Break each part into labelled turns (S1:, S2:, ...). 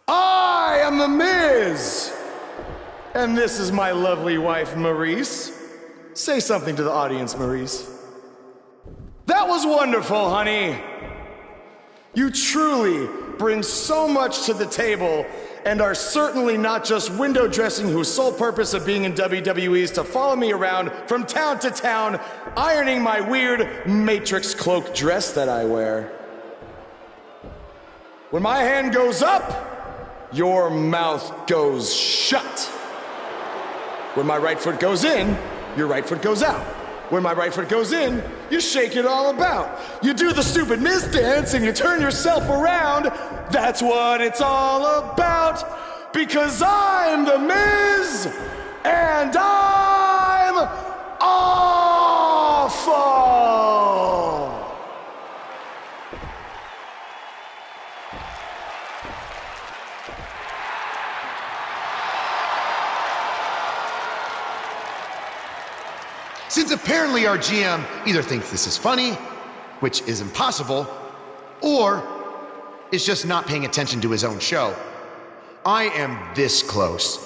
S1: I am The Miz! And this is my lovely wife, Maurice. Say something to the audience, Maurice. That was wonderful, honey. You truly bring so much to the table and are certainly not just window dressing whose sole purpose of being in WWE is to follow me around from town to town, ironing my weird Matrix cloak dress that I wear. When my hand goes up, your mouth goes shut. When my right foot goes in, your right foot goes out. When my right foot goes in, you shake it all about. You do the stupid Miz dance and you turn yourself around. That's what it's all about. Because I'm The Miz and I'm awful.
S2: Since apparently our GM either thinks this is funny, which is impossible, or is just not paying attention to his own show, I am this close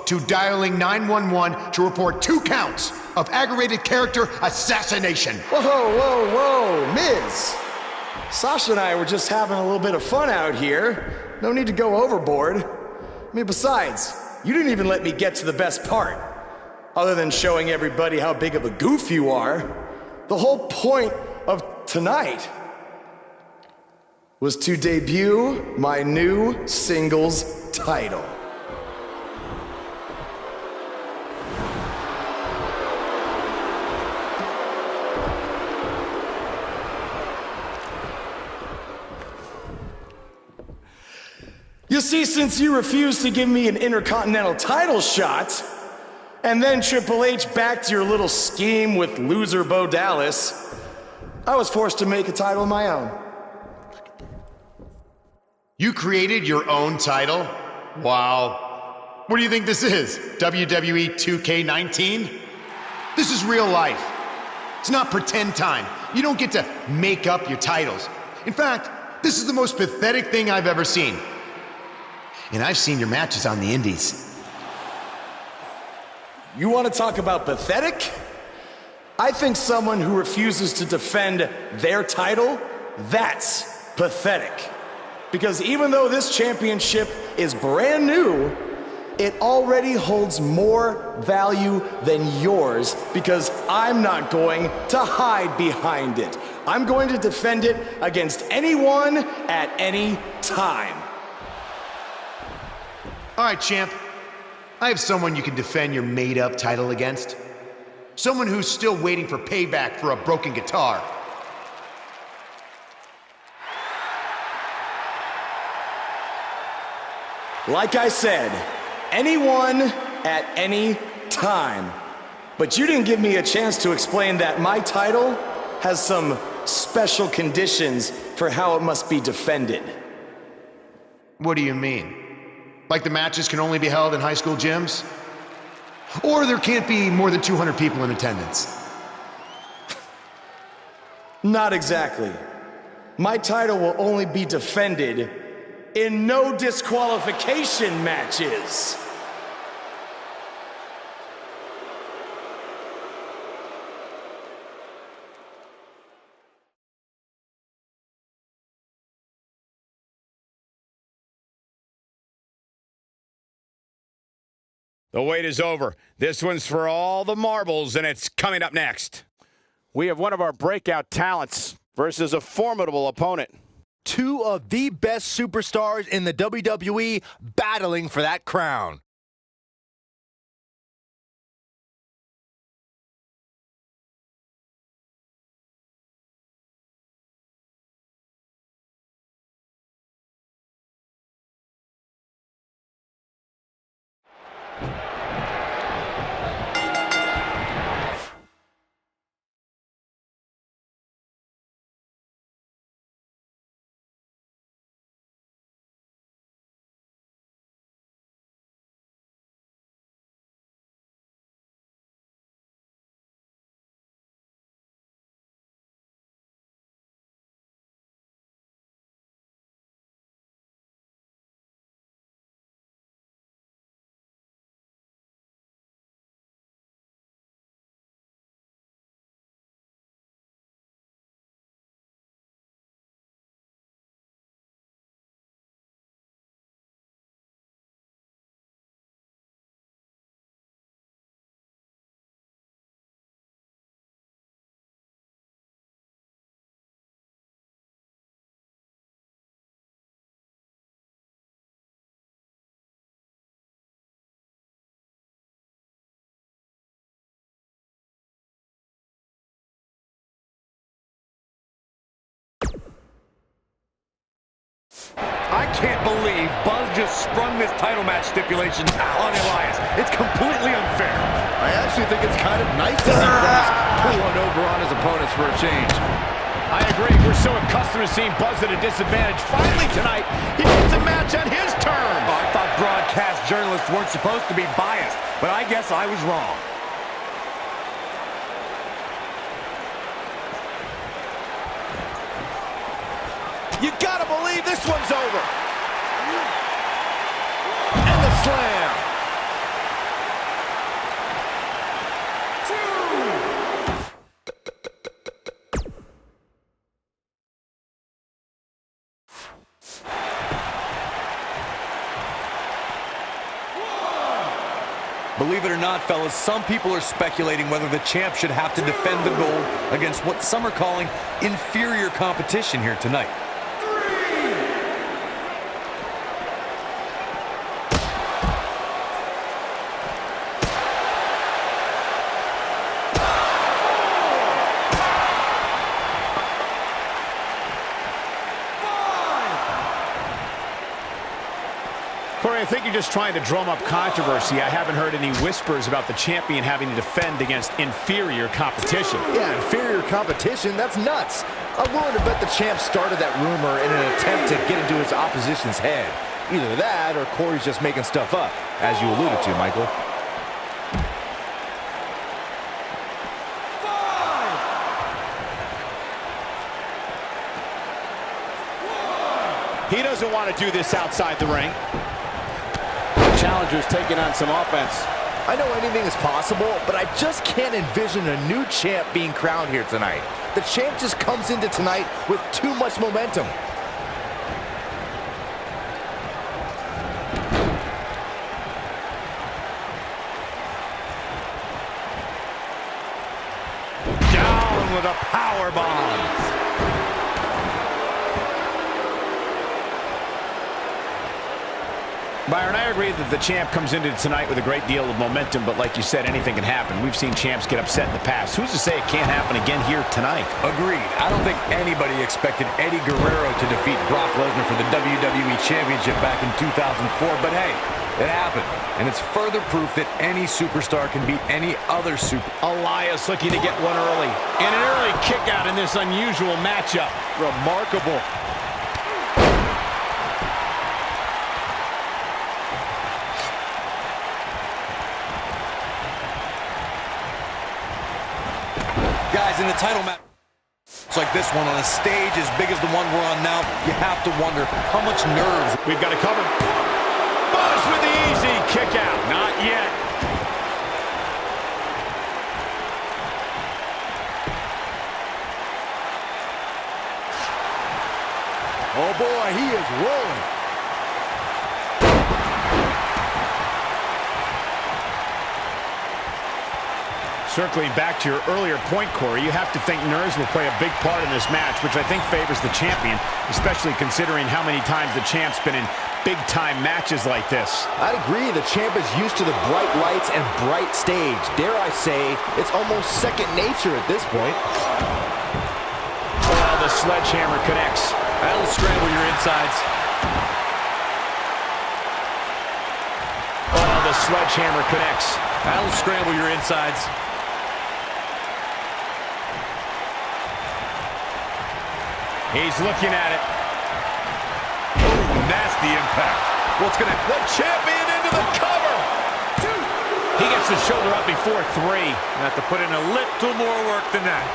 S2: to dialing 911 to report 2 counts of aggravated character assassination.
S1: Whoa, Miz. Sasha and I were just having a little bit of fun out here. No need to go overboard. I mean, besides, you didn't even let me get to the best part. Other than showing everybody how big of a goof you are, the whole point of tonight was to debut my new singles title. You see, since you refused to give me an Intercontinental title shot, and then Triple H backed your little scheme with loser Bo Dallas, I was forced to make a title of my own.
S2: You created your own title? Wow. What do you think this is? WWE 2K19? This is real life. It's not pretend time. You don't get to make up your titles. In fact, this is the most pathetic thing I've ever seen. And I've seen your matches on the indies.
S1: You want to talk about pathetic? I think someone who refuses to defend their title, that's pathetic. Because even though this championship is brand new, it already holds more value than yours because I'm not going to hide behind it. I'm going to defend it against anyone at any time.
S2: All right, champ. I have someone you can defend your made-up title against. Someone who's still waiting for payback for a broken guitar.
S1: Like I said, anyone at any time. But you didn't give me a chance to explain that my title has some special conditions for how it must be defended.
S2: What do you mean? Like the matches can only be held in high school gyms? Or there can't be more than 200 people in attendance?
S1: Not exactly. My title will only be defended in no disqualification matches.
S3: The wait is over. This one's for all the marbles, and it's coming up next. We have one of our breakout talents versus a formidable opponent.
S4: 2 of the best superstars in the WWE battling for that crown.
S5: I can't believe Buzz just sprung this title match stipulation on Elias. It's completely unfair.
S4: I actually think it's kind of nice to see Buzz pull one over on his opponents for a change.
S3: I agree. We're so accustomed to seeing Buzz at a disadvantage. Finally tonight, he gets a match on his terms.
S5: I thought broadcast journalists weren't supposed to be biased, but I guess I was wrong.
S3: You gotta believe this one's over. And the slam.
S5: Believe it or not, fellas, some people are speculating whether the champ should have to defend the gold against what some are calling inferior competition here tonight.
S3: Corey, I think you're just trying to drum up controversy. I haven't heard any whispers about the champion having to defend against inferior competition.
S4: Yeah, inferior competition, that's nuts. I'm willing to bet the champ started that rumor in an attempt to get into his opposition's head. Either that, or Corey's just making stuff up, as you alluded to, Michael.
S3: He doesn't want to do this outside the ring. Challenger's taking on some offense.
S4: I know anything is possible, but I just can't envision a new champ being crowned here tonight. The champ just comes into tonight with too much momentum.
S3: Down with a power bomb. Byron, I agree that the champ comes into tonight with a great deal of momentum, but like you said, anything can happen. We've seen champs get upset in the past. Who's to say it can't happen again here tonight?
S5: Agreed. I don't think anybody expected Eddie Guerrero to defeat Brock Lesnar for the WWE Championship back in 2004, but hey, it happened. And it's further proof that any superstar can beat any other
S3: Elias looking to get one early. And an early kick out in this unusual matchup.
S4: Remarkable.
S5: Guys, in the title match like this one, on a stage as big as the one we're on now, you have to wonder how much nerves.
S3: We've got it covered. Buzz with the easy kick out. Not yet.
S4: Oh boy, he is rolling.
S3: Circling back to your earlier point, Corey, you have to think nerves will play a big part in this match, which I think favors the champion, especially considering how many times the champ's been in big-time matches like this.
S4: I'd agree, the champ is used to the bright lights and bright stage. Dare I say, it's almost second nature at this point.
S3: Oh, the sledgehammer connects.
S5: That'll scramble your insides.
S3: Oh, the sledgehammer connects.
S5: That'll scramble your insides.
S3: He's looking at it.
S5: Oh, nasty impact.
S3: What's gonna... The champion into the cover! He gets the shoulder up before three.
S5: Have to put in a little more work than that.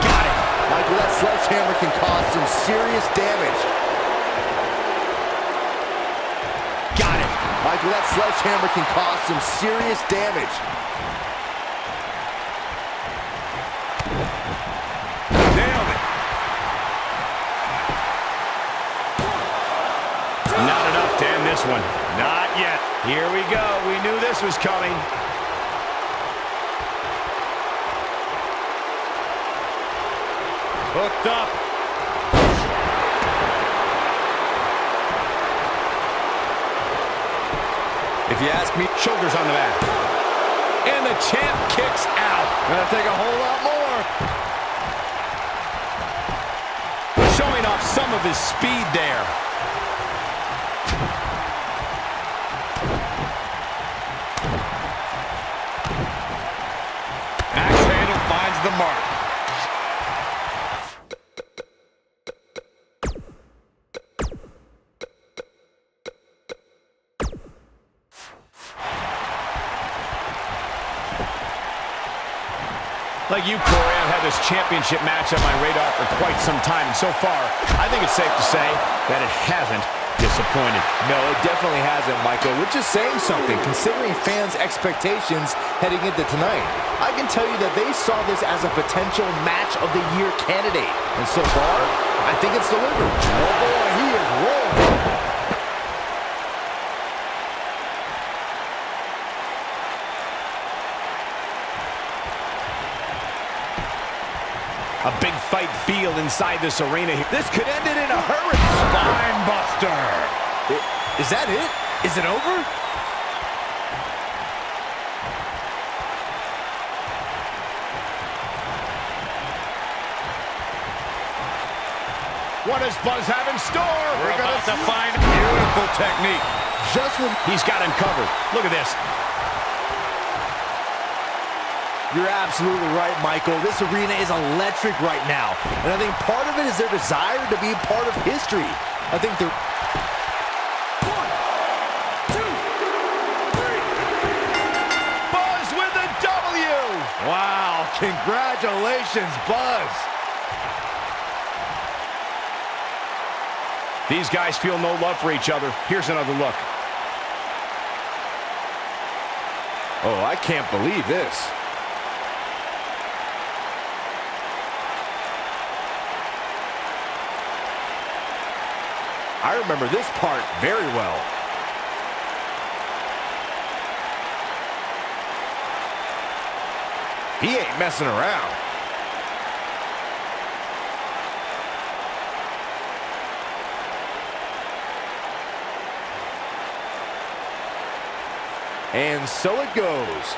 S3: Got it.
S4: Michael, that sledgehammer can cause some serious damage.
S3: Got it.
S4: Michael, that sledgehammer can cause some serious damage.
S5: Nailed it.
S3: Not enough to end this one. Not yet. Here we go. We knew this was coming. Hooked up.
S5: If you ask me,
S3: Shoulders on the mat.
S5: And the champ kicks out.
S4: Gonna take a whole lot more.
S3: Showing off some of his speed there.
S5: Axe handle finds the mark.
S3: Like you, Corey, I've had this championship match on my radar for quite some time, and so far, I think it's safe to say that it hasn't disappointed.
S4: No, it definitely hasn't, Michael, which is saying something, considering fans' expectations heading into tonight. I can tell you that they saw this as a potential match of the year candidate, and so far, I think it's delivered. Oh boy, he is rolling.
S3: A big fight field inside this arena.
S4: This could end it in a hurry.
S5: Spine buster.
S4: Is that it? Is it over?
S3: What does Buzz have in store?
S5: We're about to find beautiful technique.
S4: Just when
S3: He's got him covered. Look at this.
S4: You're absolutely right, Michael. This arena is electric right now. And I think part of it is their desire to be part of history. I think they're...
S3: 1, 2, 3. Buzz with a W.
S4: Wow, congratulations, Buzz.
S3: These guys feel no love for each other. Here's another look.
S4: Oh, I can't believe this. I remember this part very well. He ain't messing around. And so it goes.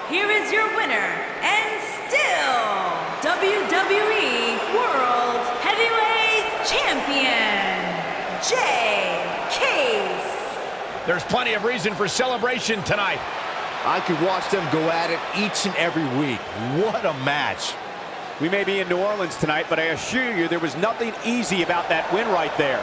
S6: Here is your winner, and still WWE World Heavyweight Champion, Jay Case.
S3: There's plenty of reason for celebration tonight.
S4: I could watch them go at it each and every week. What a match.
S7: We may be in New Orleans tonight, but I assure you there was nothing easy about that win right there.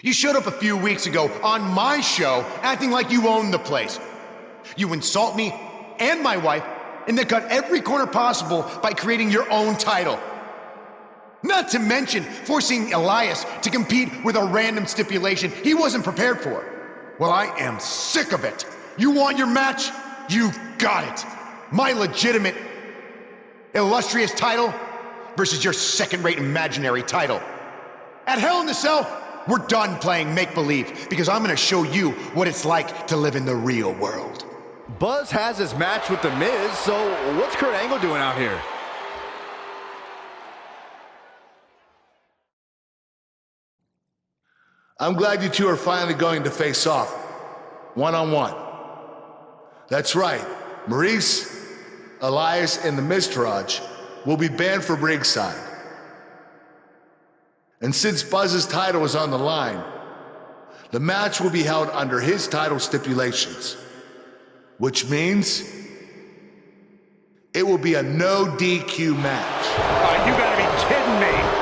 S2: You showed up a few weeks ago on my show acting like you own the place. You insult me and my wife and then cut every corner possible by creating your own title. Not to mention forcing Elias to compete with a random stipulation he wasn't prepared for. Well, I am sick of it. You want your match? You got it. My legitimate, illustrious title versus your second-rate imaginary title. At Hell in the Cell, we're done playing make-believe because I'm gonna show you what it's like to live in the real world.
S4: Buzz has his match with The Miz, so what's Kurt Angle doing out here?
S8: I'm glad you two are finally going to face off, one-on-one. That's right, Maurice, Elias, and the Miztourage will be banned from ringside. And since Buzz's title is on the line, the match will be held under his title stipulations, which means it will be a no DQ match.
S5: Oh, you gotta be kidding me.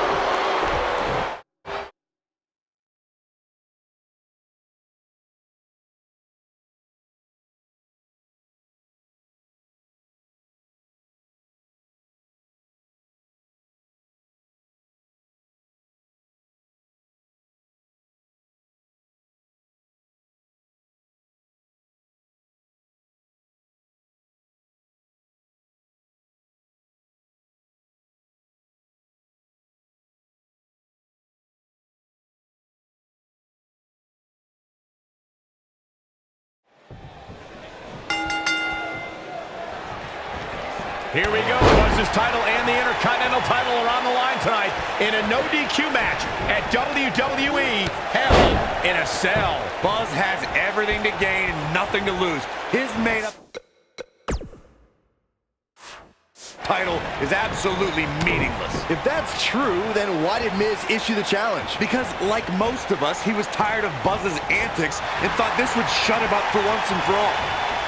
S3: Here we go. Buzz's title and the Intercontinental title are on the line tonight in a no DQ match at WWE Hell in a Cell.
S5: Buzz has everything to gain and nothing to lose. His made-up title is absolutely meaningless.
S4: If that's true, then why did Miz issue the challenge?
S5: Because, like most of us, he was tired of Buzz's antics and thought this would shut him up for once and for all.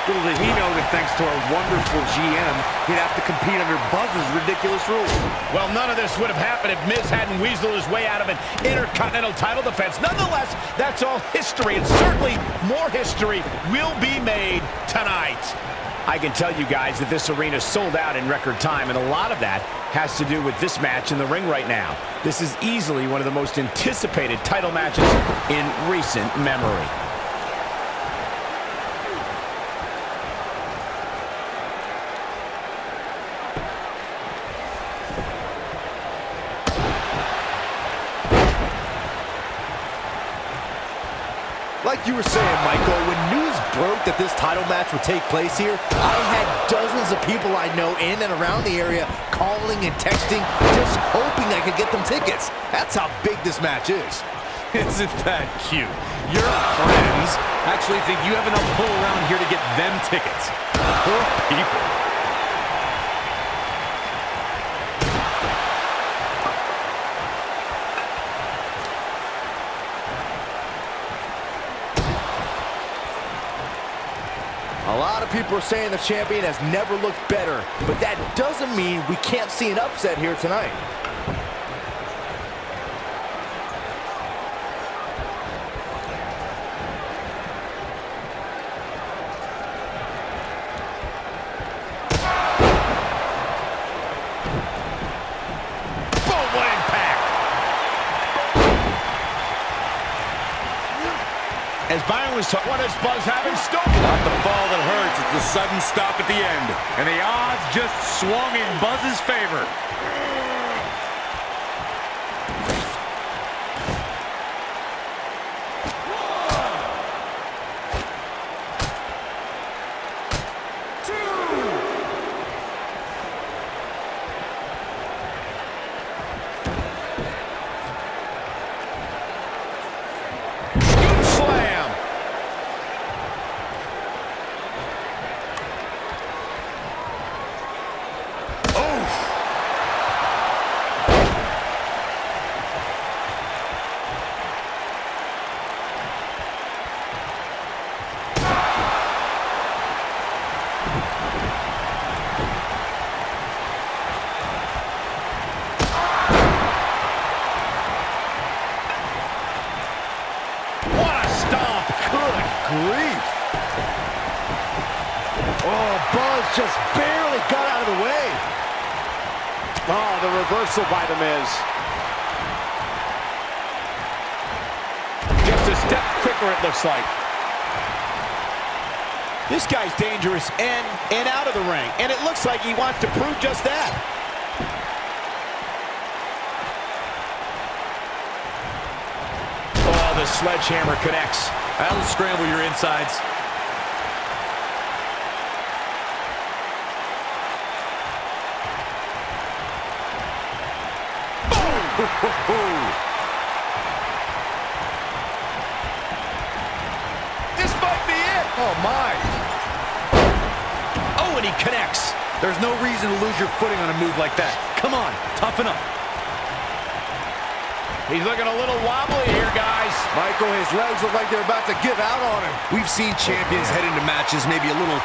S5: Little did he know that thanks to our wonderful GM, he'd have to compete under Buzz's ridiculous rules.
S3: Well, none of this would have happened if Miz hadn't weaseled his way out of an Intercontinental title defense. Nonetheless, that's all history, and certainly more history will be made tonight. I can tell you guys that this arena sold out in record time, and a lot of that has to do with this match in the ring right now. This is easily one of the most anticipated title matches in recent memory.
S4: Like you were saying, Michael, when news broke that this title match would take place here, I had dozens of people I know in and around the area calling and texting, just hoping I could get them tickets. That's how big this match is.
S5: Isn't that cute? Your friends actually think you have enough pull around here to get them tickets. Poor people.
S4: A lot of people are saying the champion has never looked better, but that doesn't mean we can't see an upset here tonight.
S3: Boom, what impact! As Byron was talking, what does Buzz have in store?
S5: Not the fall that hurts, it's the sudden stop at the end. And the odds just swung in Buzz's favor.
S4: Grief. Oh, Buzz just barely got out of the way.
S7: Oh, the reversal by The Miz.
S3: Just a step quicker, it looks like.
S7: This guy's dangerous in and out of the ring, and it looks like he wants to prove just that.
S3: Oh, the sledgehammer connects.
S5: That'll scramble your insides.
S3: This might be it.
S4: Oh, my.
S3: Oh, and he connects.
S5: There's no reason to lose your footing on a move like that. Come on, toughen up.
S3: He's looking a little wobbly here, guys.
S4: Michael, his legs look like they're about to give out on him.
S5: We've seen champions head into matches maybe a little...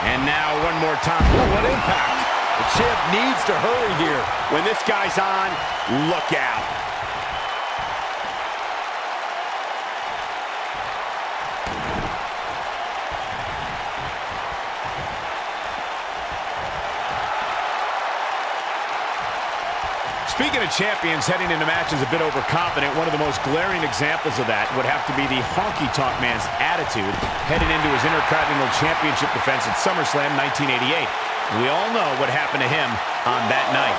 S3: And now one more time.
S4: Ooh, what impact. The champ needs to hurry here.
S7: When this guy's on, look out.
S3: Speaking of champions heading into matches a bit overconfident, one of the most glaring examples of that would have to be the honky-tonk man's attitude heading into his Intercontinental Championship defense at SummerSlam 1988. We all know what happened to him on that night.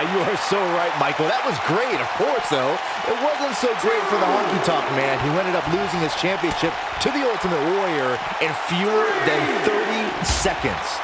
S4: You are so right, Michael. That was great, of course, though. It wasn't so great for the honky-tonk man, who ended up losing his championship to the Ultimate Warrior in fewer than 30 seconds.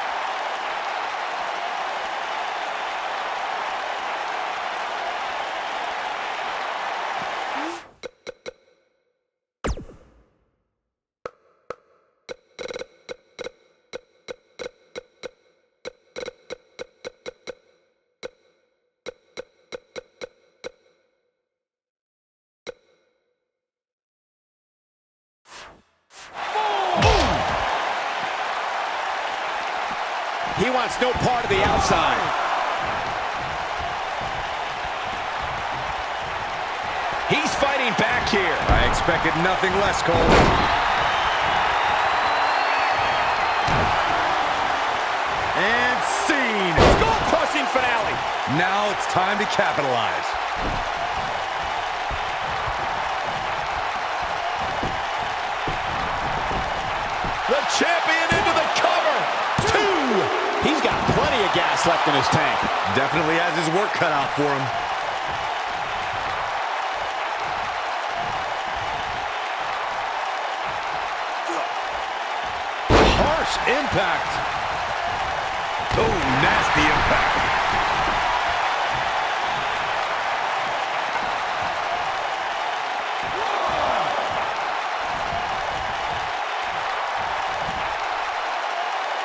S7: He wants no part of the outside. He's fighting back here.
S5: I expected nothing less, Cole. And scene.
S7: Skull-crushing finale.
S5: Now it's time to capitalize.
S7: The champion into the cover. 2. He's got plenty of gas left in his tank.
S5: Definitely has his work cut out for him. Harsh impact. Oh, nasty impact.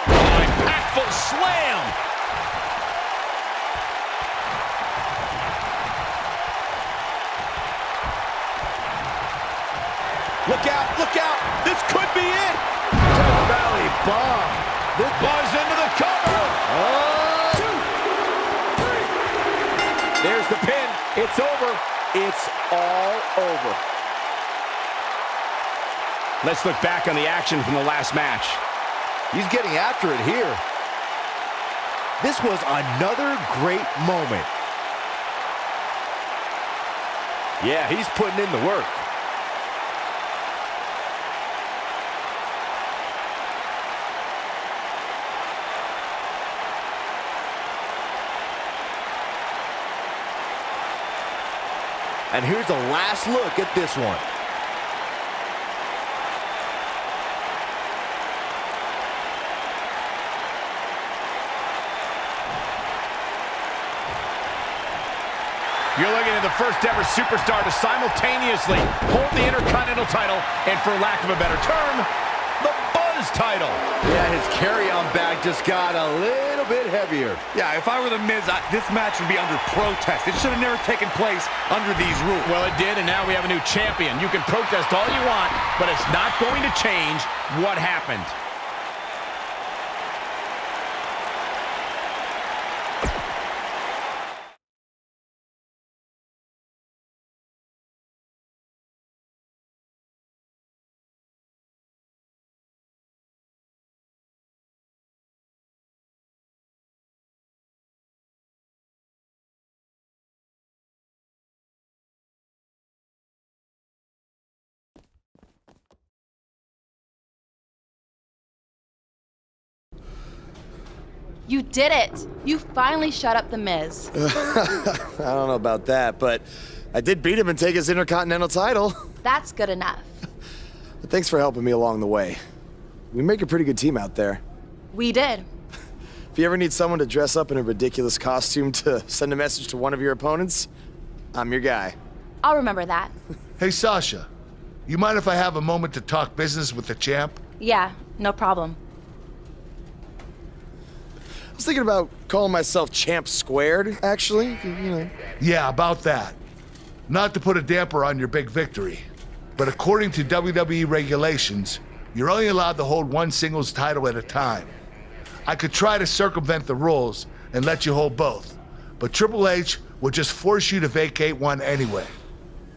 S7: Impactful slam. Look out, look out. This could be it.
S4: Valley bomb.
S7: This buzz into the cover. There's the pin. It's over. It's all over. Let's look back on the action from the last match.
S4: He's getting after it here. This was another great moment. Yeah, he's putting in the work. And here's the last look at this one.
S3: You're looking at the first ever superstar to simultaneously hold the Intercontinental title and, for lack of a better term, the Buzz title.
S4: Yeah, his carry-on bag just got a little bit heavier.
S5: Yeah, if I were The Miz, this match would be under protest. It should have never taken place under these rules.
S3: Well, it did, and now we have a new champion. You can protest all you want, but it's not going to change what happened.
S9: You did it! You finally shut up The Miz.
S1: I don't know about that, but I did beat him and take his Intercontinental title.
S9: That's good enough.
S1: But thanks for helping me along the way. We make a pretty good team out there.
S9: We did.
S1: If you ever need someone to dress up in a ridiculous costume to send a message to one of your opponents, I'm your guy.
S9: I'll remember that.
S8: Hey, Sasha, you mind if I have a moment to talk business with the champ?
S9: Yeah, no problem.
S1: I was thinking about calling myself Champ Squared, actually. You know.
S8: Yeah, about that. Not to put a damper on your big victory, but according to WWE regulations, you're only allowed to hold one singles title at a time. I could try to circumvent the rules and let you hold both, but Triple H will just force you to vacate one anyway.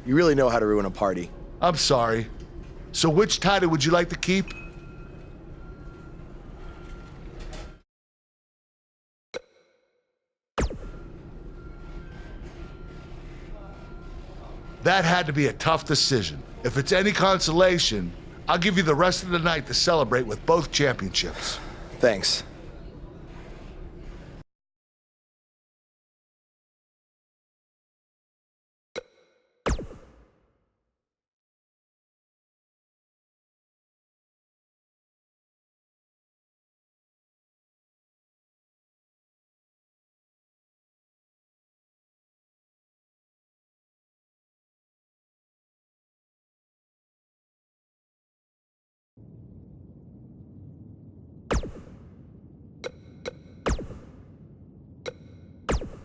S1: You really know how to ruin a party.
S8: I'm sorry. So which title would you like to keep? That had to be a tough decision. If it's any consolation, I'll give you the rest of the night to celebrate with both championships.
S1: Thanks.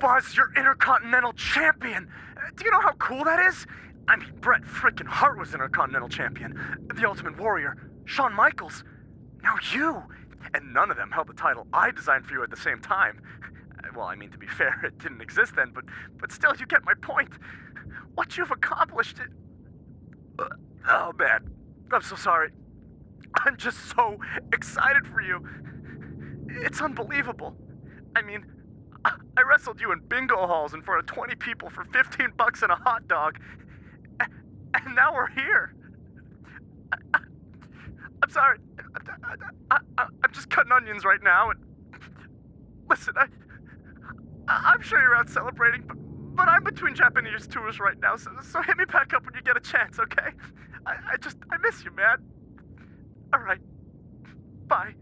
S10: Buzz, you're Intercontinental Champion! Do you know how cool that is? I mean, Bret frickin' Hart was Intercontinental Champion. The Ultimate Warrior, Shawn Michaels. Now you! And none of them held the title I designed for you at the same time. Well, I mean, to be fair, it didn't exist then, but still, you get my point. What you've accomplished... Oh, man. I'm so sorry. I'm just so excited for you. It's unbelievable. I mean... I wrestled you in bingo halls in front of 20 people for $15 and a hot dog. And now we're here. I'm sorry. I'm just cutting onions right now. And listen, I'm sure you're out celebrating, but I'm between Japanese tours right now, so hit me back up when you get a chance, okay? I miss you, man. All right. Bye.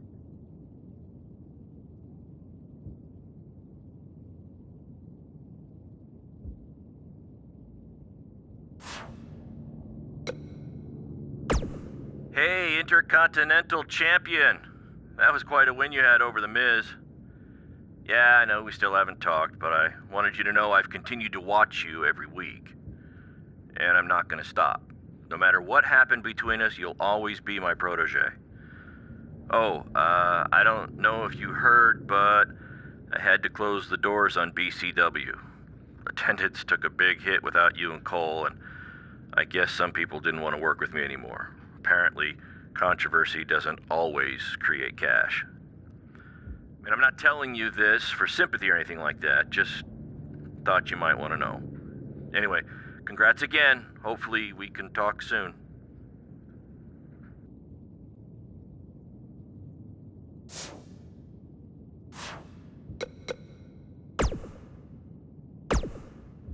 S11: Hey, Intercontinental Champion. That was quite a win you had over The Miz. Yeah, I know we still haven't talked, but I wanted you to know I've continued to watch you every week. And I'm not gonna stop. No matter what happened between us, you'll always be my protege. Oh, I don't know if you heard, but I had to close the doors on BCW. Attendance took a big hit without you and Cole, and I guess some people didn't want to work with me anymore. Apparently, controversy doesn't always create cash. I mean, I'm not telling you this for sympathy or anything like that, just thought you might want to know. Anyway, congrats again. Hopefully we can talk soon.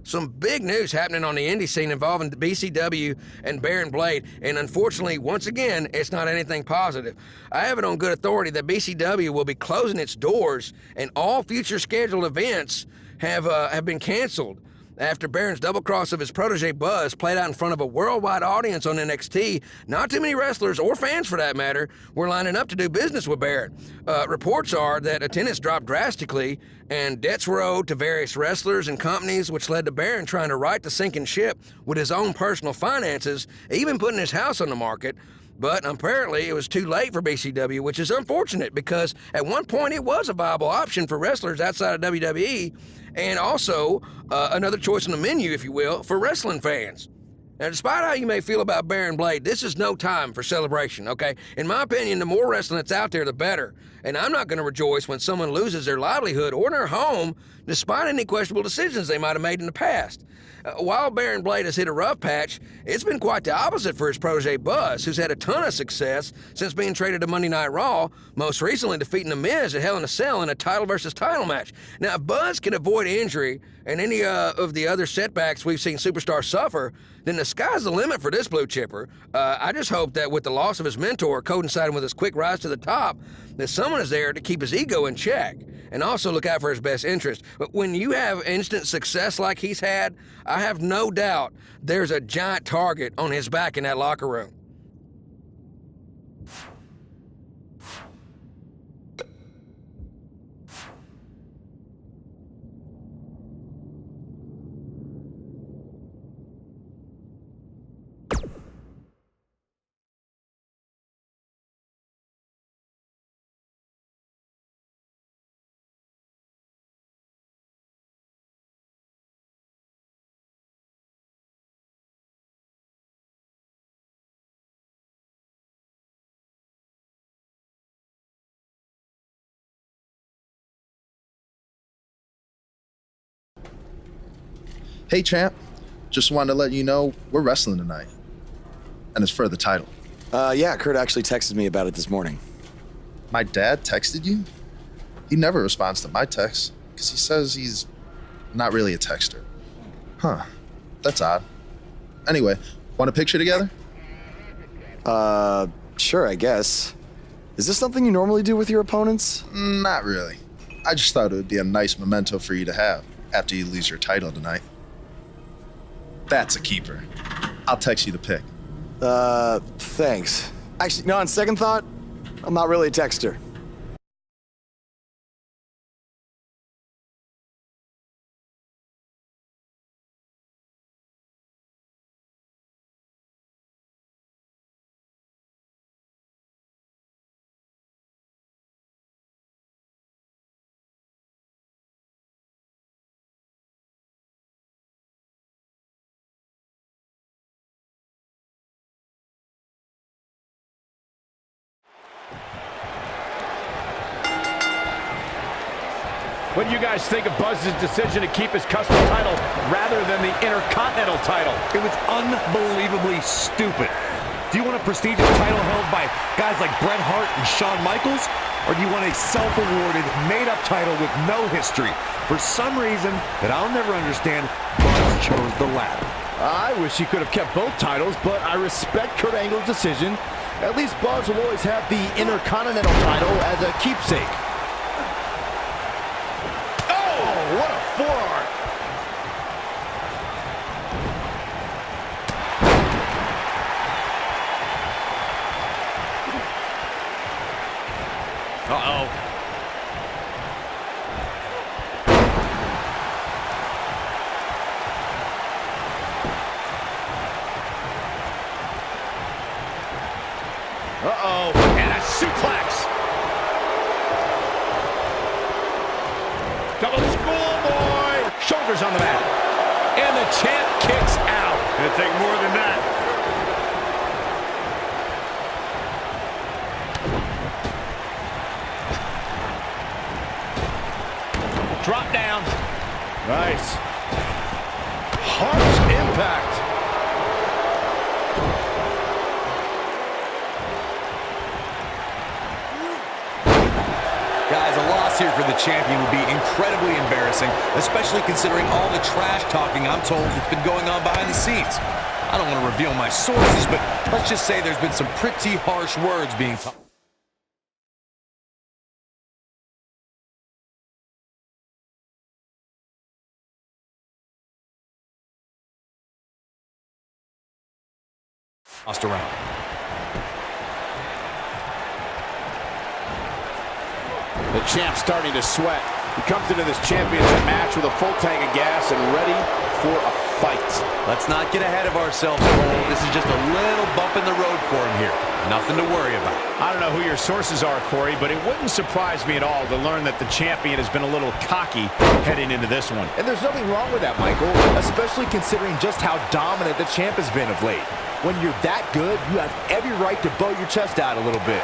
S12: Some big news happening on the indie scene involving BCW and Baron Blade, and unfortunately, once again, it's not anything positive. I have it on good authority that BCW will be closing its doors, and all future scheduled events have been canceled after Baron's double cross of his protege Buzz played out in front of a worldwide audience on NXT. Not too many wrestlers, or fans for that matter, were lining up to do business with Baron. Reports are that attendance dropped drastically, and debts were owed to various wrestlers and companies, which led to Baron trying to right the sinking ship with his own personal finances, even putting his house on the market. But apparently it was too late for BCW, which is unfortunate because at one point it was a viable option for wrestlers outside of WWE, and also another choice on the menu, if you will, for wrestling fans. Now, despite how you may feel about Baron Blade, this is no time for celebration, okay? In my opinion, the more wrestling that's out there, the better. And I'm not going to rejoice when someone loses their livelihood or their home, despite any questionable decisions they might have made in the past. While Baron Blade has hit a rough patch, it's been quite the opposite for his protege Buzz, who's had a ton of success since being traded to Monday Night Raw, most recently defeating The Miz at Hell in a Cell in a title versus title match. Now, if Buzz can avoid injury and any of the other setbacks we've seen superstars suffer, then the sky's the limit for this blue chipper. I just hope that with the loss of his mentor coinciding with his quick rise to the top, that someone is there to keep his ego in check and also look out for his best interest. But when you have instant success like he's had, I have no doubt there's a giant target on his back in that locker room.
S13: Hey, champ. Just wanted to let you know we're wrestling tonight. And it's for the title.
S1: Yeah, Kurt actually texted me about it this morning.
S13: My dad texted you? He never responds to my texts because he says he's not really a texter. Huh. That's odd. Anyway, want a picture together?
S1: Sure, I guess. Is this something you normally do with your opponents?
S13: Not really. I just thought it would be a nice memento for you to have after you lose your title tonight. That's a keeper. I'll text you the pic.
S1: Thanks. Actually, no, on second thought, I'm not really a texter.
S3: What do you guys think of Buzz's decision to keep his custom title rather than the Intercontinental title?
S5: It was unbelievably stupid. Do you want a prestigious title held by guys like Bret Hart and Shawn Michaels? Or do you want a self-awarded, made-up title with no history? For some reason that I'll never understand, Buzz chose the latter.
S7: I wish he could have kept both titles, but I respect Kurt Angle's decision. At least Buzz will always have the Intercontinental title as a keepsake. What a forearm!
S5: Uh-oh.
S3: Uh-oh. And a suplex. Double schoolboy. Shoulders on the mat. And the champ kicks out. It'll take more than that. Drop down.
S7: Nice. Harsh impact.
S5: Guys, a loss here for the champion would be incredibly embarrassing, especially considering all the trash talking I'm told that's been going on behind the scenes. I don't want to reveal my sources, but let's just say there's been some pretty harsh words being talked. Tossed around.
S7: The champ's starting to sweat. He comes into this championship match with a full tank of gas and ready for a fight.
S5: Let's not get ahead of ourselves, Cole. This is just a little bump in the road for him here. Nothing to worry about.
S3: I don't know who your sources are, Corey, but it wouldn't surprise me at all to learn that the champion has been a little cocky heading into this one.
S7: And there's nothing wrong with that, Michael, especially considering just how dominant the champ has been of late. When you're that good, you have every right to bow your chest out a little bit.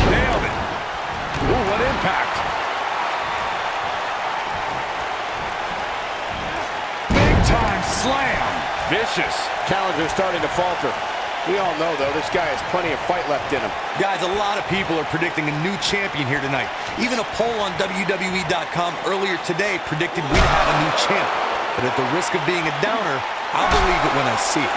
S3: Nailed it. Ooh, what impact. Big time slam. Vicious.
S7: Challenger's starting to falter. We all know, though, this guy has plenty of fight left in him.
S5: Guys, a lot of people are predicting a new champion here tonight. Even a poll on WWE.com earlier today predicted we'd have a new champ. But at the risk of being a downer, I'll believe it when I see it.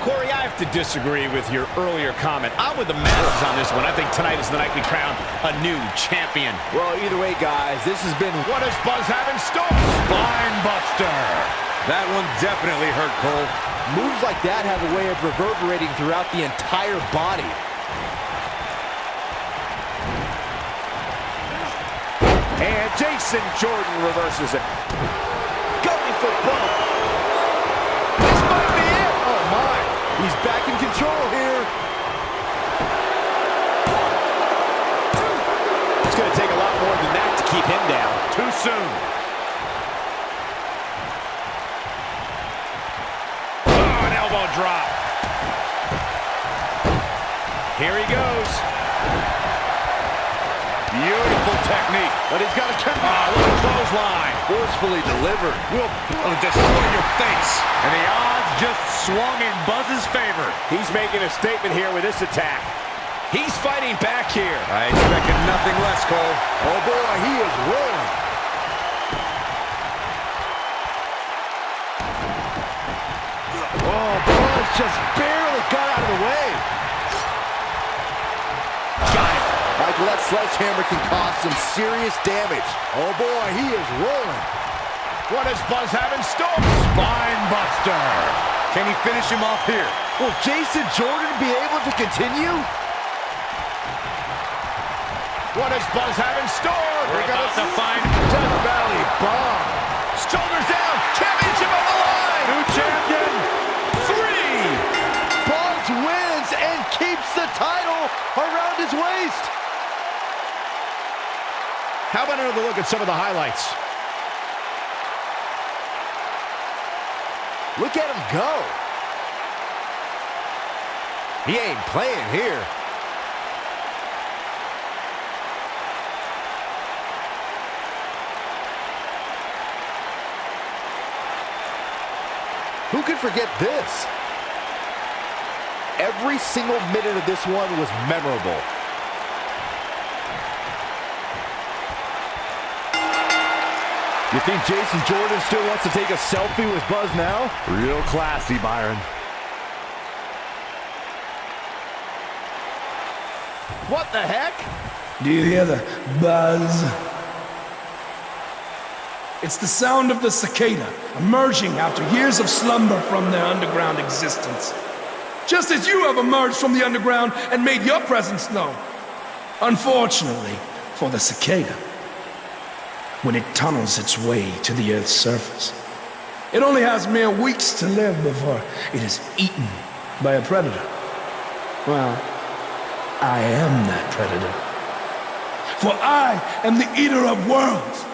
S3: Corey, I have to disagree with your earlier comment. I'm with the masses on this one. I think tonight is the night we crown a new champion.
S7: Well, either way, guys, this has been...
S3: What does Buzz have in store?
S5: Spine buster. That one definitely hurt, Cole.
S7: Moves like that have a way of reverberating throughout the entire body.
S3: And Jason Jordan reverses it. Going for bump. This might be it. Oh, my.
S7: He's back in control here. It's going to take a lot more than that to keep him down.
S3: Too soon. elbow drop. Here he goes. Beautiful technique. But he's got a little clothesline.
S5: Forcefully delivered. Will destroy your face.
S3: And the odds just swung in Buzz's favor. He's making a statement here with this attack. He's fighting back here.
S5: I expected nothing less, Cole.
S7: Oh boy, he is rolling. Oh, Buzz just barely got out of the way.
S3: Got it.
S7: Michael, that sledgehammer can cause some serious damage. Oh boy, he is rolling.
S3: What does Buzz have in store? Spine buster.
S5: Can he finish him off here?
S7: Will Jason Jordan be able to continue?
S3: What does Buzz have in store?
S5: We're about to find
S7: Death Valley Bomb.
S3: Shoulders down. Championship on the line. New champion. 3.
S7: Buzz wins and keeps the title around his waist.
S3: How about another look at some of the highlights?
S7: Look at him go. He ain't playing here. Who could forget this? Every single minute of this one was memorable. You think Jason Jordan still wants to take a selfie with Buzz now?
S5: Real classy, Byron.
S7: What the heck?
S14: Do you hear the buzz? It's the sound of the cicada emerging after years of slumber from their underground existence. Just as you have emerged from the underground and made your presence known. Unfortunately for the cicada, when it tunnels its way to the Earth's surface, it only has mere weeks to live before it is eaten by a predator. Well, I am that predator. For I am the eater of worlds.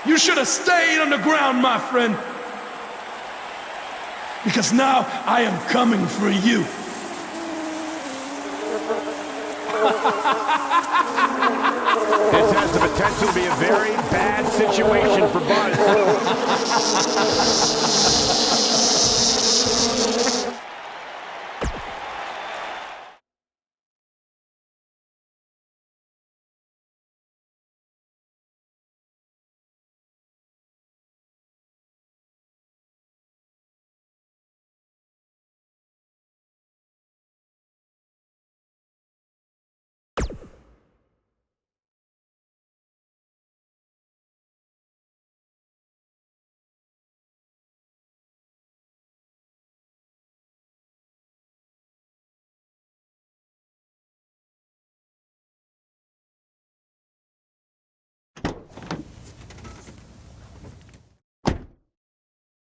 S14: You should have stayed underground, my friend. Because now I am coming for you.
S3: This has the potential to be a very bad situation for Buzz.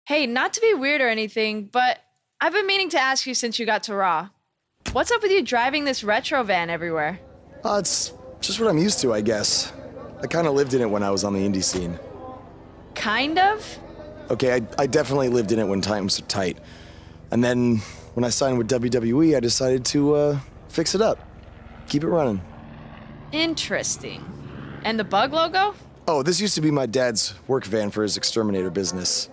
S9: Hey, not to be weird or anything, but I've been meaning to ask you since you got to Raw. What's up with you driving this retro van everywhere?
S1: It's just what I'm used to, I guess. I kind of lived in it when I was on the indie scene.
S9: Kind of?
S1: Okay, I definitely lived in it when times were tight. And then when I signed with WWE, I decided to fix it up. Keep it running.
S9: Interesting. And the bug logo?
S1: Oh, this used to be my dad's work van for his exterminator business.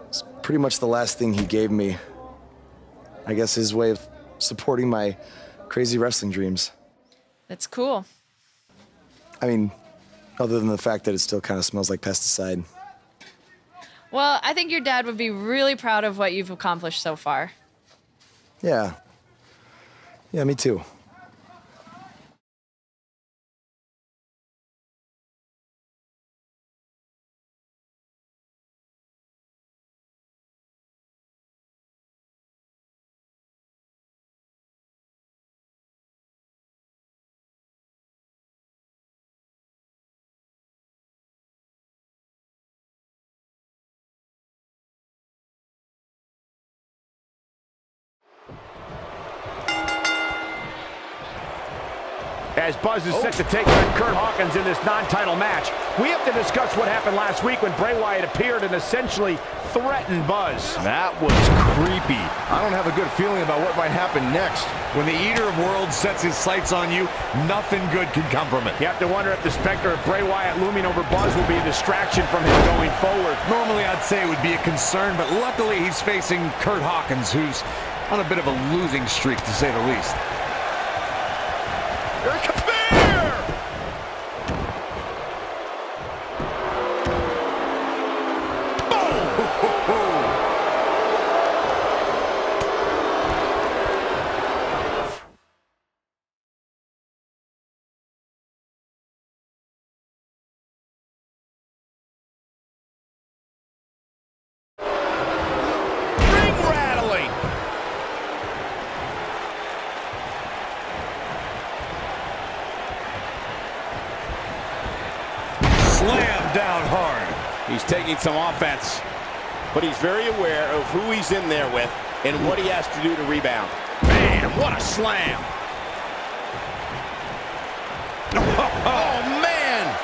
S1: It's pretty much the last thing he gave me. I guess his way of supporting my crazy wrestling dreams.
S9: That's cool.
S1: I mean, other than the fact that it still kind of smells like pesticide.
S9: Well, I think your dad would be really proud of what you've accomplished so far.
S1: Yeah. Yeah, me too.
S3: as Buzz is set to take on Kurt Hawkins in this non-title match. We have to discuss what happened last week when Bray Wyatt appeared and essentially threatened Buzz.
S5: That was creepy. I don't have a good feeling about what might happen next. When the Eater of Worlds sets his sights on you, nothing good can come from it.
S3: You have to wonder if the specter of Bray Wyatt looming over Buzz will be a distraction from him going forward.
S5: Normally I'd say it would be a concern, but luckily he's facing Kurt Hawkins, who's on a bit of a losing streak, to say the least.
S3: Here it comes.
S5: Slam down hard.
S3: He's taking some offense, but he's very aware of who he's in there with and what he has to do to rebound. Man, what a slam.
S5: Oh, man!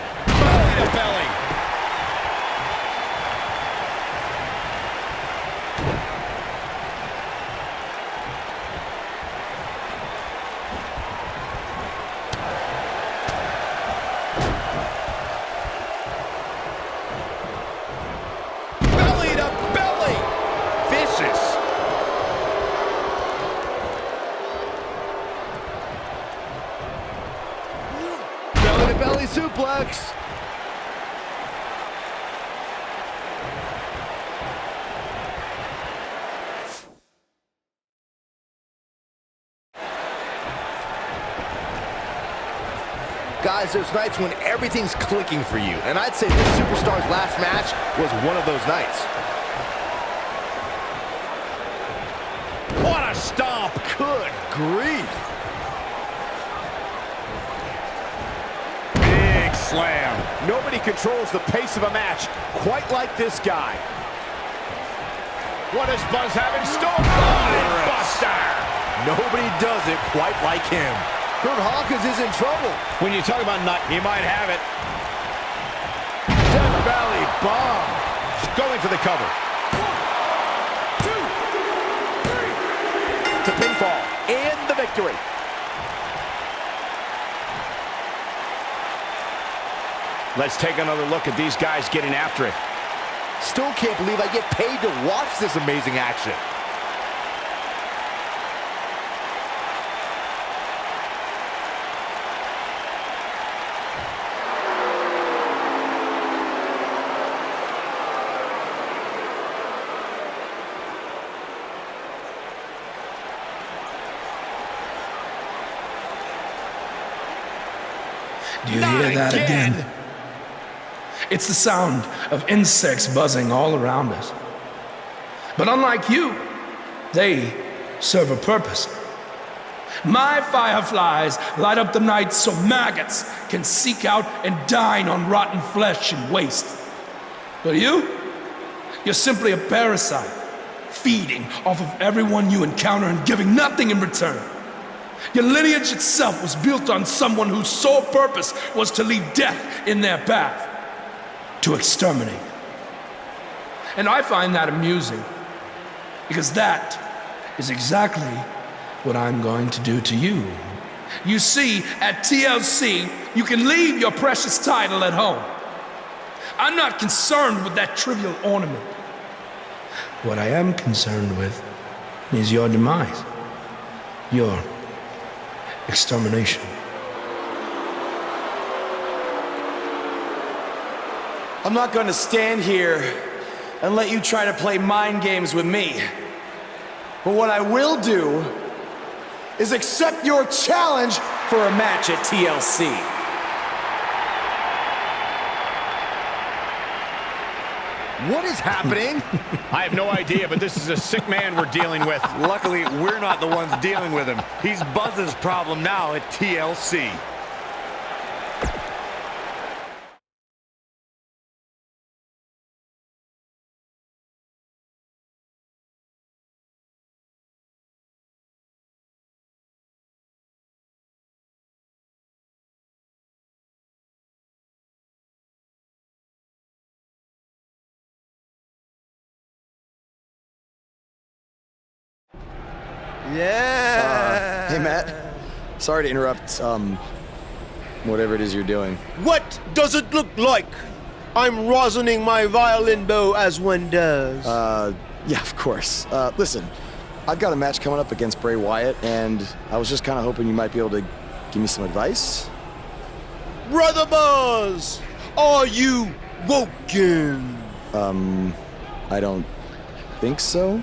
S3: Belly to belly. Belly to belly. Vicious.
S5: Belly to belly suplex.
S7: Guys, there's nights when everything's clicking for you, and I'd say this superstar's last match was one of those nights.
S3: What a stomp. Good grief. Big slam. Nobody controls the pace of a match quite like this guy. What does Buzz have in store? Buster.
S7: Nobody does it quite like him. Kurt Hawkins is in trouble.
S3: When you talk about nut, he might have it. Death Valley bomb. Going for the cover. 1, 2, 3. To pinfall and the victory. Let's take another look at these guys getting after it.
S7: Still can't believe I get paid to watch this amazing action.
S14: Do you hear that again? It's the sound of insects buzzing all around us. But unlike you, they serve a purpose. My fireflies light up the night so maggots can seek out and dine on rotten flesh and waste. But you're simply a parasite, feeding off of everyone you encounter and giving nothing in return. Your lineage itself was built on someone whose sole purpose was to leave death in their path, to exterminate. And I find that amusing, because that is exactly what I'm going to do to you. You see, at TLC, you can leave your precious title at home. I'm not concerned with that trivial ornament. What I am concerned with is your demise, your extermination.
S1: I'm not going to stand here and let you try to play mind games with me. But what I will do is accept your challenge for a match at TLC.
S3: What is happening? I have no idea, but this is a sick man we're dealing with.
S5: Luckily, we're not the ones dealing with him. He's Buzz's problem now at TLC.
S1: Yeah. Hey, Matt. Sorry to interrupt, whatever it is you're doing.
S15: What does it look like? I'm rosining my violin bow as one does.
S1: Yeah, of course. Listen, I've got a match coming up against Bray Wyatt, and I was just kind of hoping you might be able to give me some advice.
S15: Brother Buzz, are you woken?
S1: I don't think so.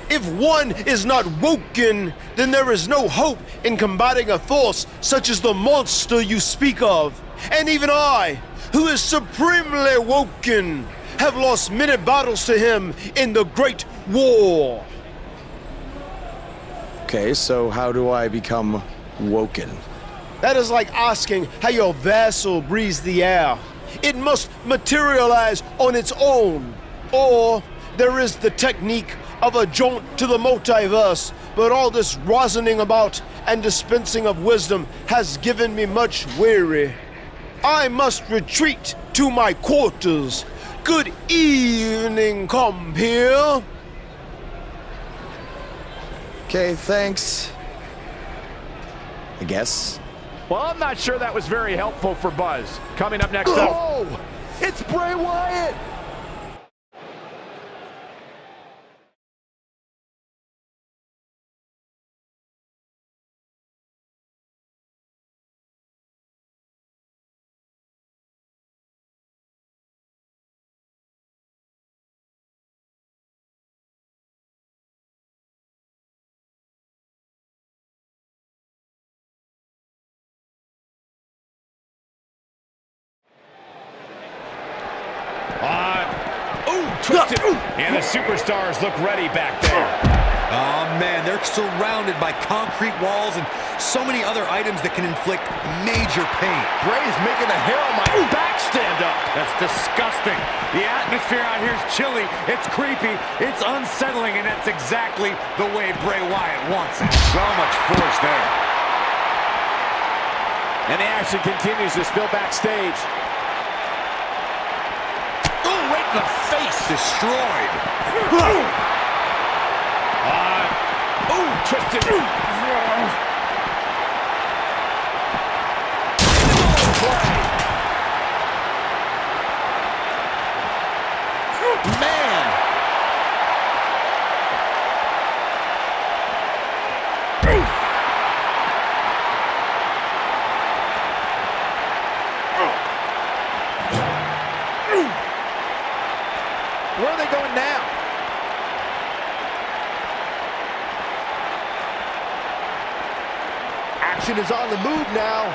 S15: If one is not woken, then there is no hope in combating a force such as the monster you speak of. And even I, who is supremely woken, have lost many battles to him in the Great War.
S1: Okay, so how do I become woken?
S15: That is like asking how your vessel breathes the air. It must materialize on its own. Or there is the technique of a jaunt to the multiverse, but all this rosining about and dispensing of wisdom has given me much weary. I must retreat to my quarters. Good evening, compeer.
S1: Okay, thanks. I guess.
S3: Well, I'm not sure that was very helpful for Buzz. Coming up next up.
S7: Oh, it's Bray Wyatt.
S3: Twisted. And the superstars look ready back there.
S5: Oh, man, they're surrounded by concrete walls and so many other items that can inflict major pain.
S3: Bray's making the hair on my back stand up.
S5: That's disgusting. The atmosphere out here is chilly, it's creepy, it's unsettling, and that's exactly the way Bray Wyatt wants it. So much force there.
S3: And the action continues to spill backstage.
S5: Right in the face. Destroyed.
S3: Twisted.
S7: Man.
S3: Where are they going now?
S7: Action is on the move now.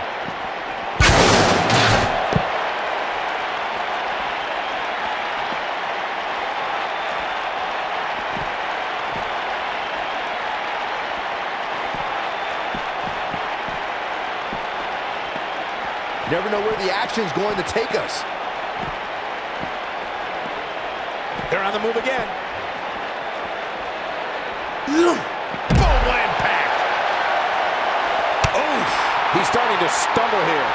S7: Never know where the action's going to take us.
S3: They're on the move again. Boom, impact.
S7: Oh, he's starting to stumble here.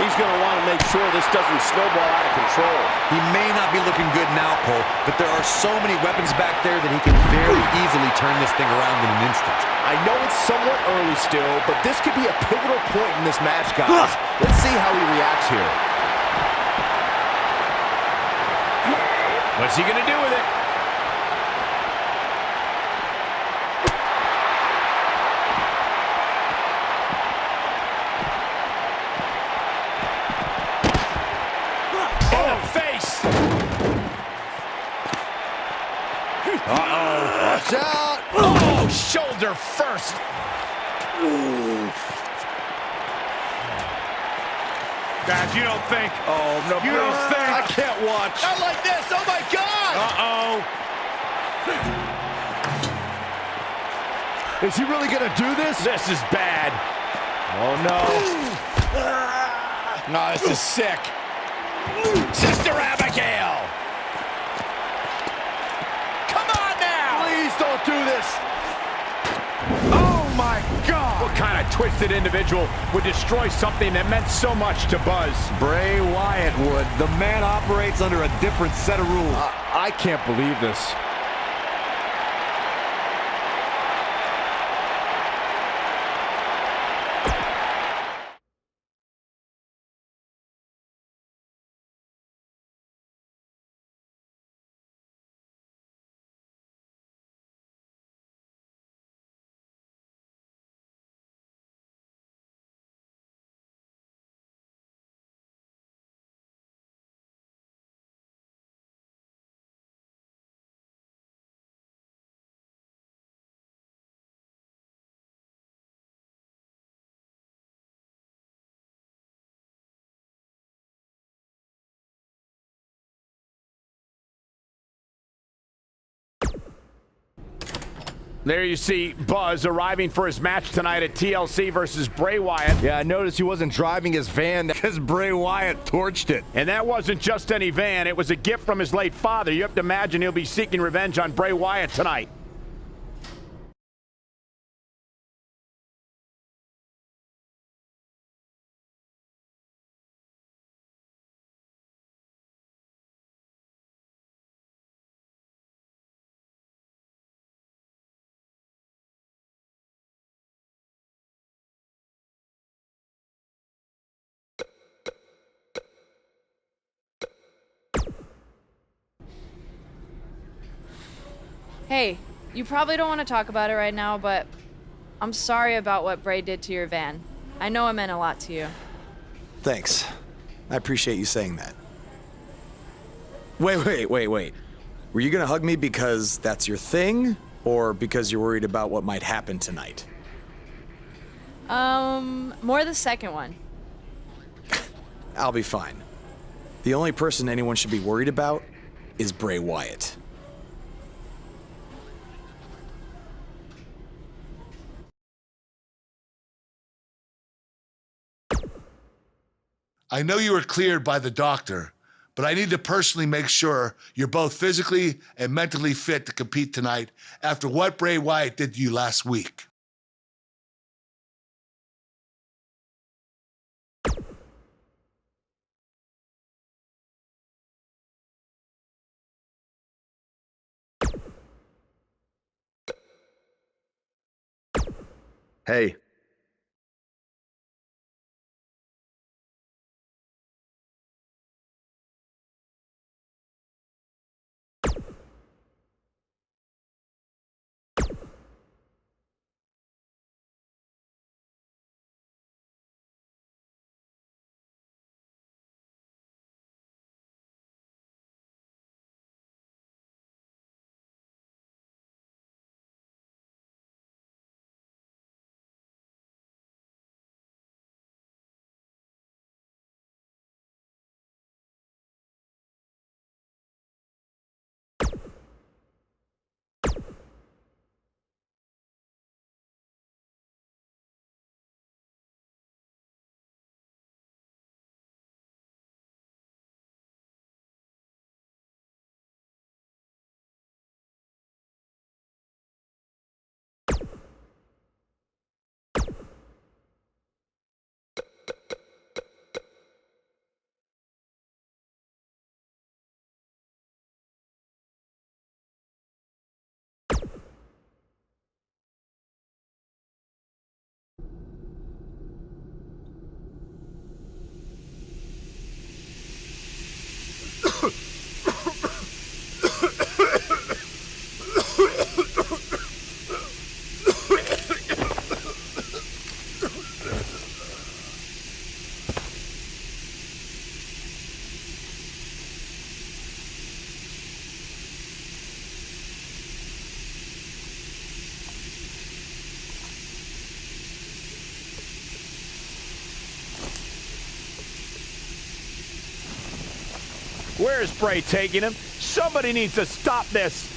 S7: He's going to want to make sure this doesn't snowball out of control.
S5: He may not be looking good now, Cole, but there are so many weapons back there that he can very easily turn this thing around in an instant.
S7: I know it's somewhat early still, but this could be a pivotal point in this match, guys. Let's see how he reacts here.
S3: What's he going to do with it? In the face! Uh-oh.
S7: Watch out!
S3: Oh, shoulder first. Guys, you don't think.
S7: Oh, no,
S3: You don't think.
S7: I can't watch. Not like this. Oh, my God.
S3: Uh-oh.
S7: Is he really going to do this?
S3: This is bad. Oh, no. No, this is sick. Sister Abigail. Come on now.
S7: Please don't do this.
S3: Oh, my God. What kind of twisted individual would destroy something that meant so much to Buzz?
S5: Bray Wyatt would. The man operates under a different set of rules.
S7: I can't believe this.
S3: There you see Buzz arriving for his match tonight at TLC versus Bray Wyatt.
S4: Yeah, I noticed he wasn't driving his van because Bray Wyatt torched it.
S3: And that wasn't just any van. It was a gift from his late father. You have to imagine he'll be seeking revenge on Bray Wyatt tonight.
S9: Hey, you probably don't want to talk about it right now, but I'm sorry about what Bray did to your van. I know it meant a lot to you.
S1: Thanks. I appreciate you saying that. Wait. Were you gonna hug me because that's your thing, or because you're worried about what might happen tonight?
S9: More the second one.
S1: I'll be fine. The only person anyone should be worried about is Bray Wyatt.
S8: I know you were cleared by the doctor, but I need to personally make sure you're both physically and mentally fit to compete tonight after what Bray Wyatt did to you last week.
S1: Hey.
S3: Where's Bray taking him? Somebody needs to stop this.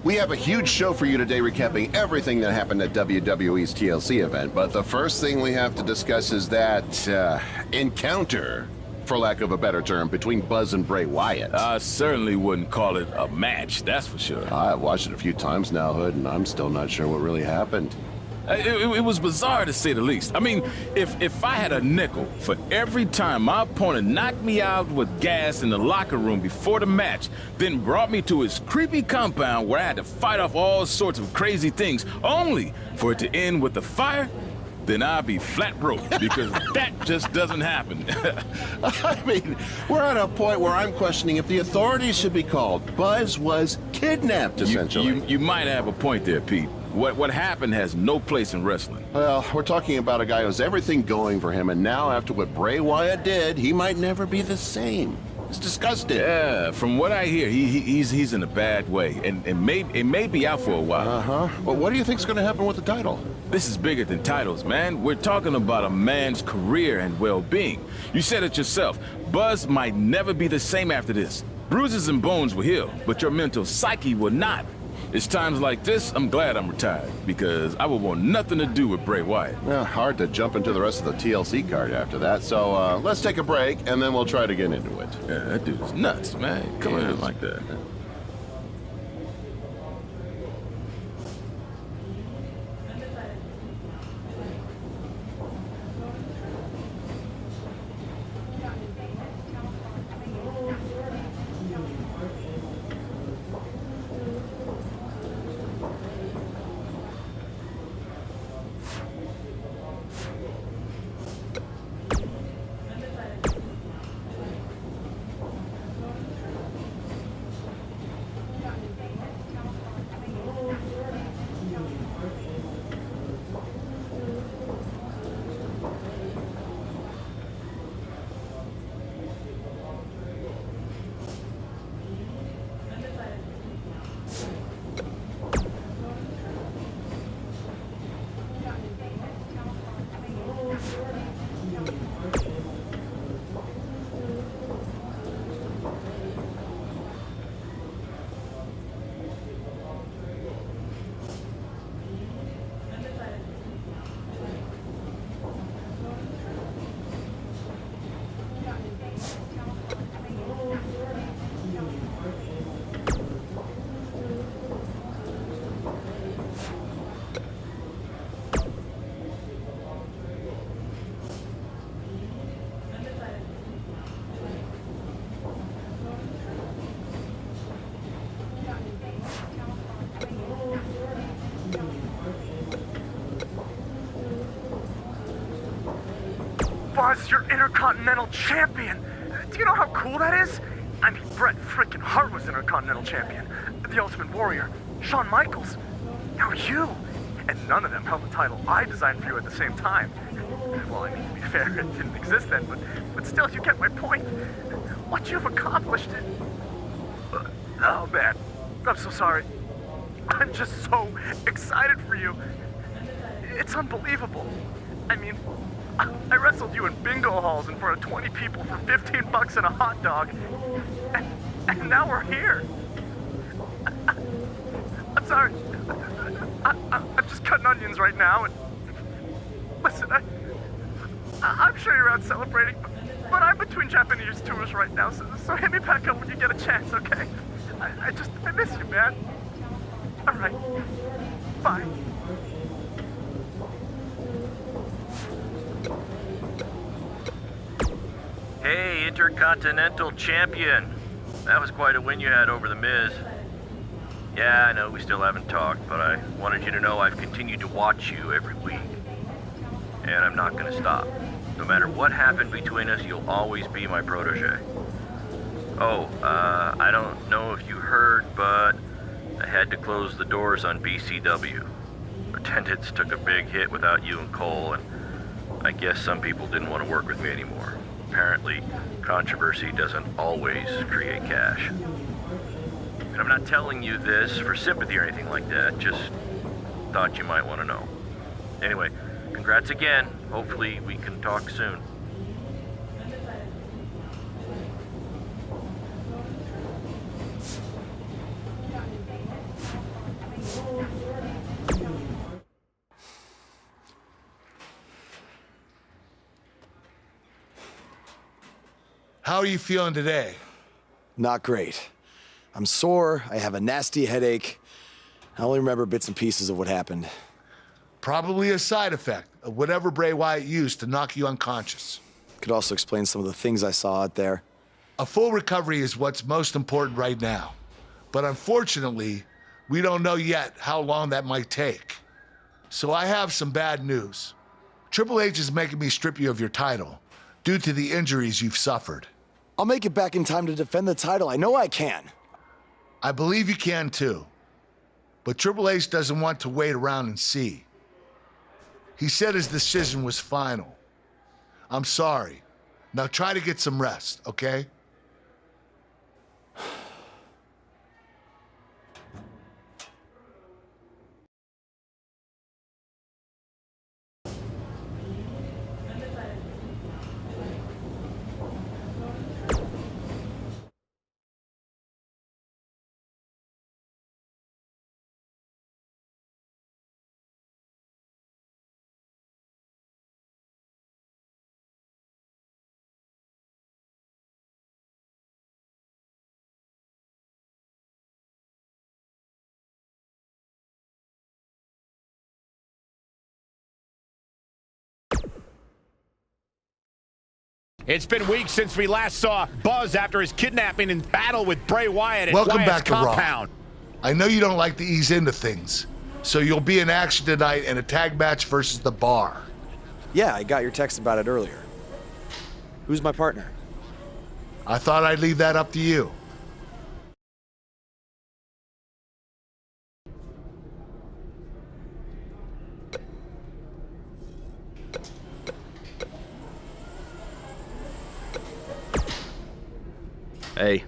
S16: We have a huge show for you today recapping everything that happened at WWE's TLC event, but the first thing we have to discuss is that encounter, for lack of a better term, between Buzz and Bray Wyatt.
S17: I certainly wouldn't call it a match, that's for sure.
S16: I've watched it a few times now, Hood, and I'm still not sure what really happened.
S17: It was bizarre, to say the least. I mean, if I had a nickel for every time my opponent knocked me out with gas in the locker room before the match, then brought me to his creepy compound where I had to fight off all sorts of crazy things, only for it to end with a fire, then I'd be flat broke, because that just doesn't happen.
S16: I mean, we're at a point where I'm questioning if the authorities should be called. Buzz was kidnapped, essentially.
S17: You might have a point there, Pete. What happened has no place in wrestling.
S16: Well, we're talking about a guy who has everything going for him, and now after what Bray Wyatt did, he might never be the same. It's disgusting.
S17: Yeah, from what I hear, he's in a bad way, and it may be out for a while.
S16: Uh-huh. Well, what do you think's going to happen with the title?
S17: This is bigger than titles, man. We're talking about a man's career and well-being. You said it yourself. Buzz might never be the same after this. Bruises and bones will heal, but your mental psyche will not. It's times like this, I'm glad I'm retired, because I would want nothing to do with Bray Wyatt.
S16: Well, hard to jump into the rest of the TLC card after that, so let's take a break, and then we'll try to get into it.
S17: Yeah, that dude's nuts, man. Come in like that.
S10: Buzz, you're Intercontinental Champion! Do you know how cool that is? I mean, Bret freaking Hart was Intercontinental Champion. The Ultimate Warrior, Shawn Michaels. Now you! And none of them held the title I designed for you at the same time. Well, I mean, to be fair, it didn't exist then, but still, you get my point. What you've accomplished it. Oh, man. I'm so sorry. I'm just so excited for you. It's unbelievable. I mean, I wrestled you in bingo halls in front of 20 people for 15 bucks and a hot dog. And now we're here. I'm sorry. I'm just cutting onions right now. And listen, I'm sure you're out celebrating, but I'm between Japanese tours right now, so hit me back up when you get a chance, okay? I miss you, man. All right. Bye.
S11: Hey, Intercontinental Champion. That was quite a win you had over The Miz. Yeah, I know we still haven't talked, but I wanted you to know I've continued to watch you every week. And I'm not gonna stop. No matter what happened between us, you'll always be my protege. Oh, I don't know if you heard, but I had to close the doors on BCW. Attendance took a big hit without you and Cole, and I guess some people didn't want to work with me anymore. Apparently, controversy doesn't always create cash. And I'm not telling you this for sympathy or anything like that, just thought you might want to know. Anyway, congrats again. Hopefully we can talk soon.
S8: How are you feeling today?
S1: Not great. I'm sore, I have a nasty headache. I only remember bits and pieces of what happened.
S8: Probably a side effect of whatever Bray Wyatt used to knock you unconscious.
S1: Could also explain some of the things I saw out there.
S8: A full recovery is what's most important right now. But unfortunately, we don't know yet how long that might take. So I have some bad news. Triple H is making me strip you of your title due to the injuries you've suffered.
S1: I'll make it back in time to defend the title. I know I can.
S8: I believe you can too. But Triple H doesn't want to wait around and see. He said his decision was final. I'm sorry. Now try to get some rest, okay?
S3: It's been weeks since we last saw Buzz after his kidnapping and battle with Bray Wyatt at
S8: Welcome
S3: Wyatt's
S8: back to
S3: compound.
S8: Raw. I know you don't like to ease into things, so you'll be in action tonight in a tag match versus The Bar.
S18: Yeah, I got your text about it earlier. Who's my partner?
S8: I thought I'd leave that up to you.
S18: Hey.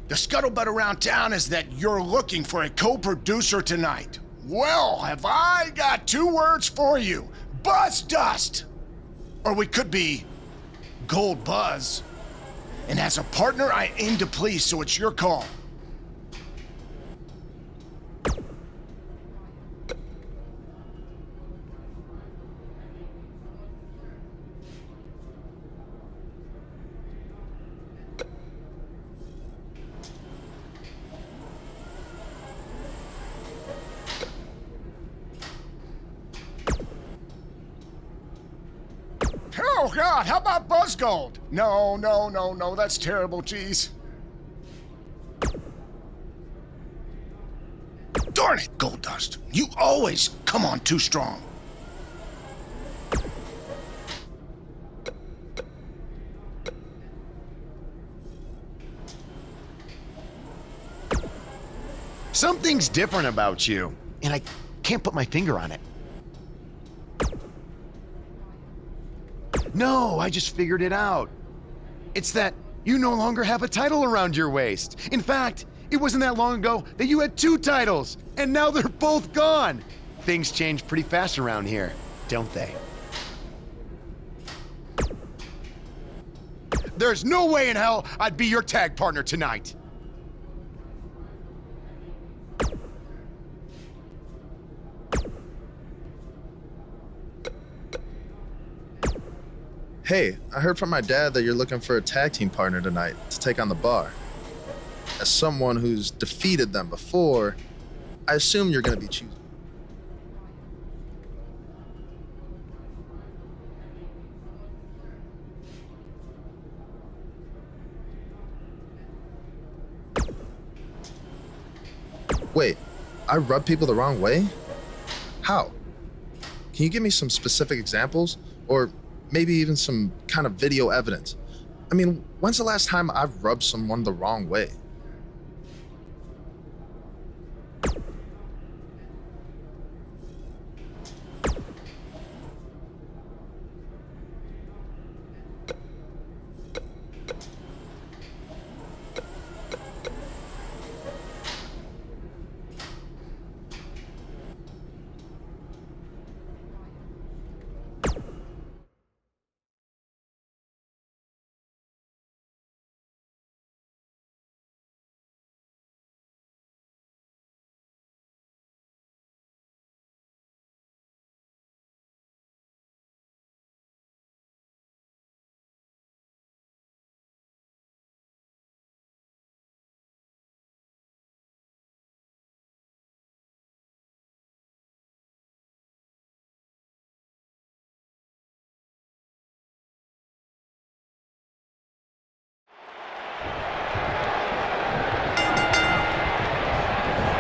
S19: The scuttlebutt around town is that you're looking for a co-producer tonight. Well, have I got 2 words for you. Buzz Dust! Or we could be Gold Buzz. And as a partner, I aim to please, so it's your call. Oh, God, how about Buzz Gold? No, that's terrible, geez. Darn it, Gold Dust. You always come on too strong.
S2: Something's different about you, and I can't put my finger on it. No, I just figured it out. It's that you no longer have a title around your waist. In fact, it wasn't that long ago that you had 2 titles, and now they're both gone. Things change pretty fast around here, don't they?
S19: There's no way in hell I'd be your tag partner tonight.
S13: Hey, I heard from my dad that you're looking for a tag team partner tonight to take on The Bar. As someone who's defeated them before, I assume you're going to be choosing. Wait, I rub people the wrong way? How? Can you give me some specific examples? Or maybe even some kind of video evidence? I mean, when's the last time I've rubbed someone the wrong way?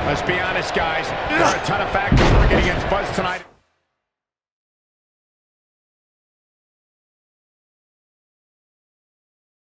S3: Let's be honest, guys. There are a ton of factors working against Buzz tonight.